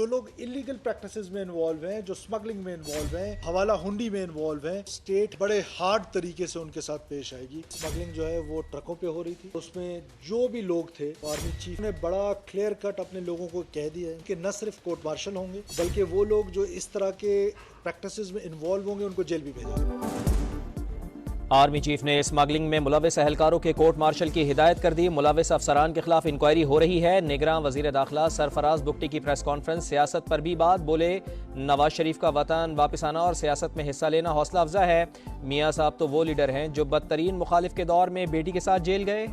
जो लोग illegal practices में इन्वॉल्व हैं, जो स्मगलिंग में इन्वॉल्व हैं, हवाला हुंडी में इन्वॉल्व हैं, स्टेट बड़े हार्ड तरीके से उनके साथ पेश आएगी। स्मगलिंग जो है वो ट्रकों पे हो रही थी, उसमें जो भी लोग थे, आर्मी चीफ ने बड़ा क्लियर कट अपने लोगों को कह दिया है कि न सिर्फ कोर्ट मार्शल होंगे, बल्कि वो लोग जो इस तरह के प्रैक्टिसेस में इन्वॉल्व होंगे उनको जेल भी भेजा जाएगा। आर्मी चीफ ने स्मगलिंग में मुलविस एहलकारों के कोर्ट मार्शल की हिदायत कर दी। मुलविस अफसरान के खिलाफ इंक्वायरी हो रही है। निगरान वजीर दाखिला सरफराज बुगटी की प्रेस कॉन्फ्रेंस। सियासत पर भी बात, बोले नवाज शरीफ का वतन वापस आना और सियासत में हिस्सा लेना हौसला अफजा है। मियाँ साहब तो वो लीडर हैं जो बदतरीन मुखालिफ के दौर में बेटी के साथ जेल गए।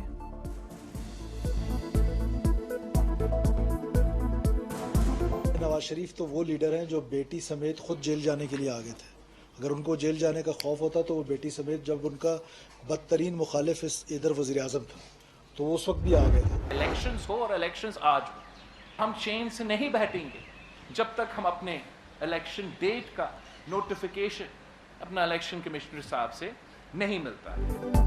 नवाज शरीफ तो वो लीडर हैं जो बेटी समेत खुद जेल जाने के लिए आ गए थे। अगर उनको जेल जाने का खौफ होता तो वो बेटी समेत, जब उनका बदतरीन मुखालिफ इधर वज़ीर आज़म था तो वो उस वक्त भी आ गए थे। इलेक्शंस हो और इलेक्शंस आज हो, हम चेन से नहीं बैठेंगे जब तक हम अपने इलेक्शन डेट का नोटिफिकेशन अपना इलेक्शन कमिश्नर साहब से नहीं मिलता।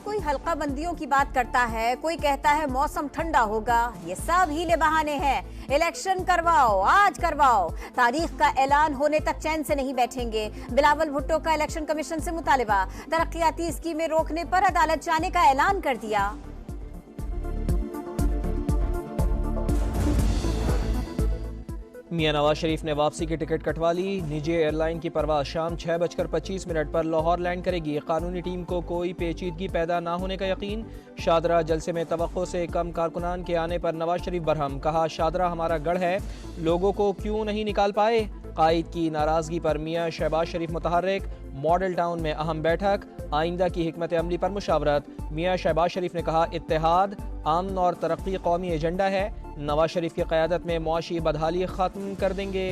कोई हल्का बंदियों की बात करता है, कोई कहता है मौसम ठंडा होगा। ये सब हीले बहाने हैं। इलेक्शन करवाओ, आज करवाओ। तारीख का ऐलान होने तक चैन से नहीं बैठेंगे। बिलावल भुट्टो का इलेक्शन कमीशन से मुतालिबा। तरक्याती स्कीमें रोकने पर अदालत जाने का ऐलान कर दिया। मियां नवाज शरीफ ने वापसी की टिकट कटवा ली। निजी एयरलाइन की परवाज शाम 6:25 पर लाहौर लैंड करेगी। कानूनी टीम को कोई पेचीदगी पैदा ना होने का यकीन। शादरा जलसे में तवक्को से कम कारकुनान के आने पर नवाज शरीफ बरहम। कहा शादरा हमारा गढ़ है, लोगों को क्यों नहीं निकाल पाए। कायद की नाराजगी पर मियां शहबाज शरीफ मुतहर्रिक। मॉडल टाउन में अहम बैठक, आइंदा की हिकमत अमली पर मुशावरत। मियां शहबाज शरीफ ने कहा इत्तेहाद, अमन और तरक्की कौमी एजेंडा है। नवाज शरीफ की क़यादत में मुआशी बदहाली ख़त्म कर देंगे।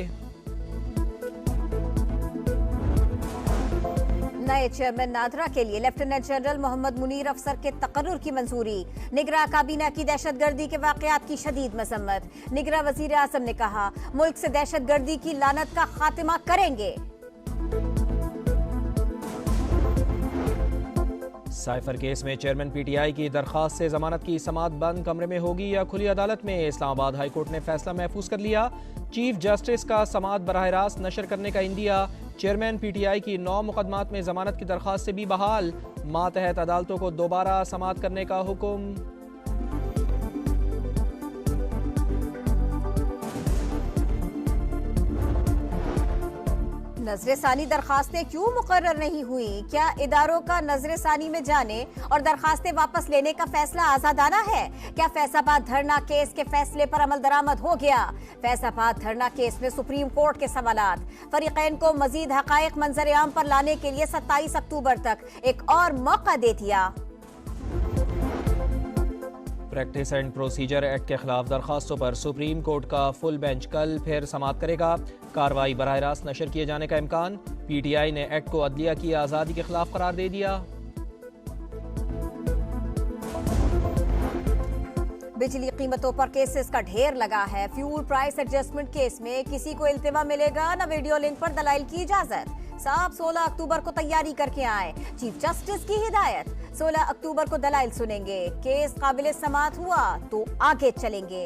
नए चेयरमैन नादरा के लिए लेफ्टिनेंट जनरल मोहम्मद मुनीर अफसर के तकर्रुर की मंजूरी। निगरां काबीना की दहशतगर्दी के वाक़यात की शदीद मजम्मत। निगरां वज़ीर आज़म ने कहा मुल्क से दहशतगर्दी की लानत का खात्मा करेंगे। साइफर केस में चेयरमैन पीटीआई की दरखास्त से जमानत की समाअत बंद कमरे में होगी या खुली अदालत में। इस्लामाबाद हाई कोर्ट ने फैसला महफूज कर लिया। चीफ जस्टिस का समाअत बराह रास्त नशर करने का इंदिया। चेयरमैन पीटीआई की 9 मुकदमात में जमानत की दरखास्त से भी बहाल। मातहत अदालतों को दोबारा समाअत करने का हुक्म। नजरसानी दरखास्तें क्यों मुकर्रर नहीं हुई? क्या इदारों का नजरसानी में जाने और दरखास्तें वापस लेने का फैसला आजादाना है? क्या फैसलाबाद धरना केस के फैसले पर अमल दरामद हो गया? फैसलाबाद धरना केस में सुप्रीम कोर्ट के सवालात। फरीकैन को मजीद हकायक मंजर आम पर लाने के लिए 27 अक्टूबर तक एक और मौका दे दिया। प्रैक्टिस एंड प्रोसीजर एक्ट के खिलाफ दरखास्तों पर सुप्रीम कोर्ट का फुल बेंच कल फिर समाअत करेगा। कार्रवाई बराह रास्त नशर किए जाने का इम्कान। पीटीआई ने एक्ट को अदलिया की आज़ादी के खिलाफ करार दे दिया। बिजली कीमतों पर केसेस का ढेर लगा है। फ्यूल प्राइस एडजस्टमेंट केस में किसी को इल्तिमा मिलेगा न वीडियो लिंक पर दलाइल की इजाजत। साहब 16 अक्टूबर को तैयारी करके आए। चीफ जस्टिस की हिदायत। 16 अक्टूबर को दलाइल सुनेंगे। केस काबिल समाअत हुआ तो आगे चलेंगे।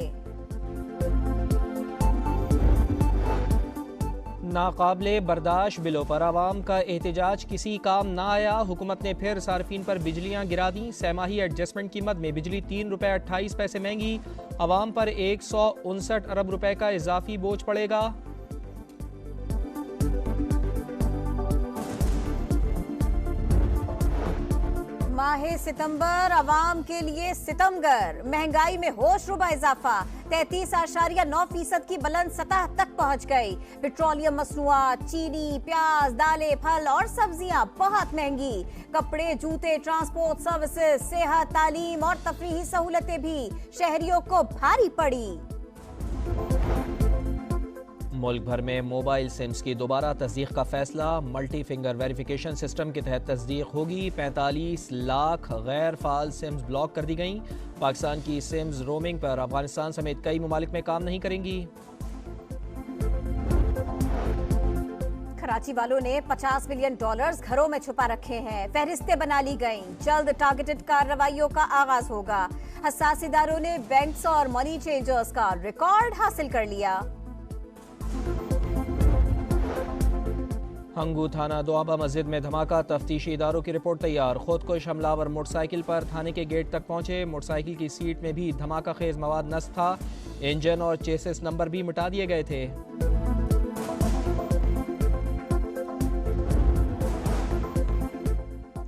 नाकाबिले बर्दाश्त बिलों पर आवाम का एहतजाज किसी काम ना आया। हुकूमत ने फिर सार्फिन पर बिजलियां गिरा दी। सहमाही एडजस्टमेंट कीमत में बिजली 3 रुपये 28 पैसे महंगी। आवाम पर 159 अरब रुपए का इजाफी बोझ पड़ेगा। माहे सितंबर आवाम के लिए सितमगर। महंगाई में होशरुबा इजाफा 33.9% की बुलंद सतह तक पहुंच गई। पेट्रोलियम मसनूआत, चीनी, प्याज, दालें, फल और सब्जियां बहुत महंगी। कपड़े, जूते, ट्रांसपोर्ट सर्विसेज, सेहत, तालीम और तफरीही सहूलतें भी शहरियों को भारी पड़ी। मुल्क भर में मोबाइल सिम्स की दोबारा तस्दीक का फैसला। मल्टी फिंगर वेरिफिकेशन सिस्टम के तहत तस्दीक होगी। 45 लाख गैर फाल सिम्स ब्लॉक कर दी गईं। पाकिस्तान की सिम्स रोमिंग पर अफगानिस्तान समेत कई ममालिक में काम नहीं करेंगी। कराची वालों ने $50 मिलियन घरों में छुपा रखे हैं। फहरिस्तें बना ली गईं। जल्द टारगेटेड कार्रवाइयों का आगाज होगा। हसास इदारों ने बैंक्स और मनी चेंजर्स का रिकॉर्ड हासिल कर लिया। हंगू थाना दोआबा मस्जिद में धमाका, तफ्तीशी इदारों की रिपोर्ट तैयार। खुदकुश हमलावर मोटरसाइकिल पर थाने के गेट तक पहुंचे। मोटरसाइकिल की सीट में भी धमाका खेज मवाद नष्ट था। इंजन और चेसिस नंबर भी मिटा दिए गए थे।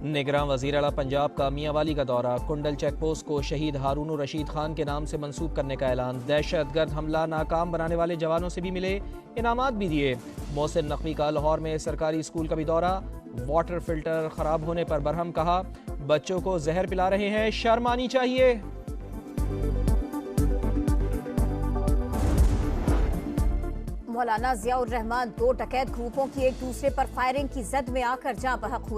निगरान वज़ीर आला पंजाब का मियांवाली का दौरा। कुंडल चेक पोस्ट को शहीद हारून रशीद खान के नाम से मंसूब करने का ऐलान। दहशतगर्द हमला नाकाम बनाने वाले जवानों से भी मिले, इनामात भी दिए। मोहसिन नकवी का लाहौर में सरकारी स्कूल का भी दौरा। वाटर फिल्टर खराब होने पर बरहम कहा, बच्चों को जहर पिला रहे हैं, शर्म आनी चाहिए। मौलाना जियाउर रहमान दो डकैत ग्रुपों की एक दूसरे पर फायरिंग की जद में आकर जाँ बहक हुए।